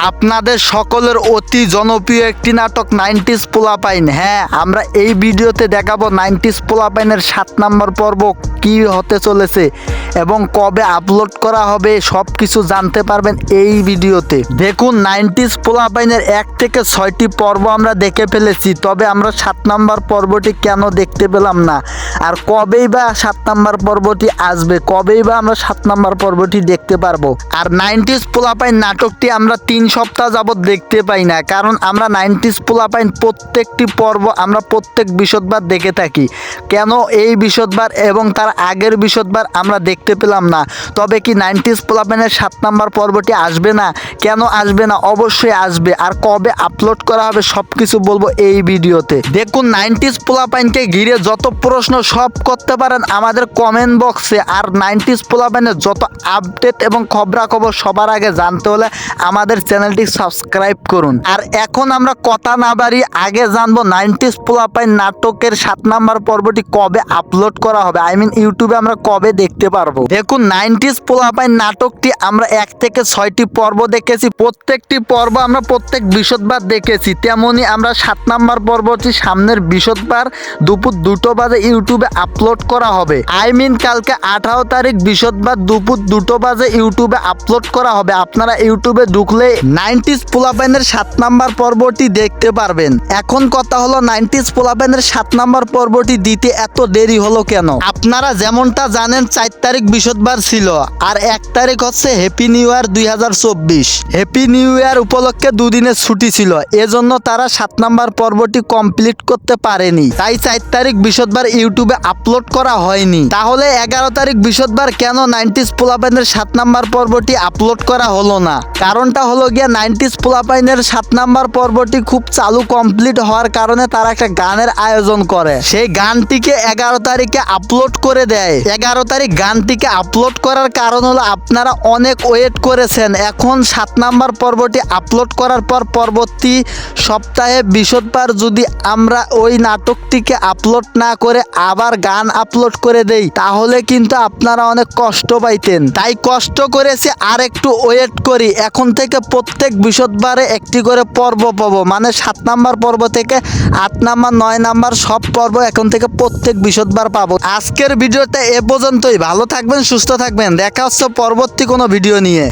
আপনাদের সকলের অতি জনপ্রিয় একটি নাটক 90s পোলাপাইন। হ্যাঁ, আমরা এই ভিডিওতে দেখাবো 90s পোলাপাইনের 7 নাম্বার পর্ব কি হতে চলেছে এবং কবে আপলোড করা হবে সব কিছু জানতে পারবেন এই ভিডিওতে। দেখুন, 90s পোলাপাইনের 1 থেকে 6টি পর্ব আমরা দেখে ফেলেছি, তবে আমরা 7 নাম্বার পর্বটি কেন দেখতে পেলাম না, আর কবেই বা 7 নাম্বার পর্বটি আসবে, কবেই বা আমরা 7 নাম্বার পর্বটি দেখতে পারবো। আর 90s পোলাপাইন নাটকটি আমরা 3 সপ্তাহ যাবত দেখতে পাই না, কারণ আমরা 90s পোলাপাইন প্রত্যেকটি পর্ব আমরা প্রত্যেক বৃহস্পতিবার দেখে থাকি। কেন এই বৃহস্পতিবার এবং তার আগের বৃহস্পতিবার আমরা দেখতে পেলাম না? তবে কি 90s পোলাপাইনের 7 নাম্বার পর্বটি আসবে না? কেন আসবে না? অবশ্যই আসবে। আর কবে আপলোড করা হবে সব কিছু বলবো এই ভিডিওতে। দেখুন, 90s পোলাপাইনকে ঘিরে যত প্রশ্ন সব করতে পারেন আমাদের কমেন্ট বক্সে। আর 90s পোলাপাইনের যত আপডেট এবং খবরাখবর সবার আগে জানতে হলে আমাদের চ্যানেলটি সাবস্ক্রাইব করুন। আর এখন আমরা কথা না বাড়িয়ে আগে জানবো 90s পোলাপাইন নাটকের 7 নাম্বার পর্বটি কবে আপলোড করা হবে, ইউটিউবে আমরা কবে দেখতে পারবো। দেখুন, 90s পোলাপাইন নাটকটি আমরা 1 থেকে 6টি পর্ব দেখেছি, প্রত্যেকটি পর্ব আমরা প্রত্যেক বৃহস্পতিবার দেখেছি। তেমনি আমরা 7 নাম্বার পর্বটি সামনের বৃহস্পতিবার দুপুর 2টো বাজে ইউটিউবে আপলোড করা হবে। কালকে 18 তারিখ বৃহস্পতিবার দুপুর 2টো বাজে ইউটিউবে আপলোড করা হবে। আপনারা ইউটিউবে ঢুকলে 90s পোলাপাইনের 7 নাম্বার পর্বটি দেখতে পারবেন। এখন কথা হলো, 90s পোলাপাইনের 7 নাম্বার পর্বটি দিতে এত দেরি হলো কেন? আপনারা যেমনটা জানেন 4 তারিখ বৃহস্পতিবার ছিল, আর 1 তারিখ হচ্ছে happy new year 2024। Happy new year উপলক্ষে দুদিনের ছুটি ছিল, এজন্য তারা 7 নাম্বার পর্বটি কমপ্লিট করতে পারেনি, তাই 4 তারিখ বৃহস্পতিবার ইউটিউবে আপলোড করা হয়নি। তাহলে 11 তারিখ বৃহস্পতিবার কেন 90s পোলাপাইনের 7 নাম্বার পর্বটি আপলোড করা হলো না? কারণটা হলো গিয়া 90s পোলাপাইনের 7 নাম্বার পর্বটি খুব চালু কমপ্লিট হওয়ার কারণে তারা একটা গানের আয়োজন করে, সেই গানটিকে 11 তারিখে আপলোড করে দেয়। 11 তারিখ গানটিকে আপলোড করার কারণ হলো আপনারা অনেক ওয়েট করেছেন। এখন 7 নাম্বার পর্বটি আপলোড করার পর পরবর্তী সপ্তাহে বৃহস্পতিবার যদি আমরা ওই নাটকটিকে আপলোড না করে আবার গান আপলোড করে দেই, তাহলে কিন্তু আপনারা অনেক কষ্ট পাইতেন। তাই কষ্ট করেছি, আর একটু ওয়েট করি। এখন থেকে প্রত্যেক বৃহস্পতিবারে একটি করে পর্ব পাবো, মানে 7 নাম্বার পর্ব থেকে 8 নাম্বার 9 নাম্বার সব পর্ব এখন থেকে প্রত্যেক বৃহস্পতিবার পাবো। আজকের ভিডিওটা এ পর্যন্তই। ভালো থাকবেন, সুস্থ থাকবেন, দেখা হচ্ছে পরবর্তী কোনো ভিডিও নিয়ে।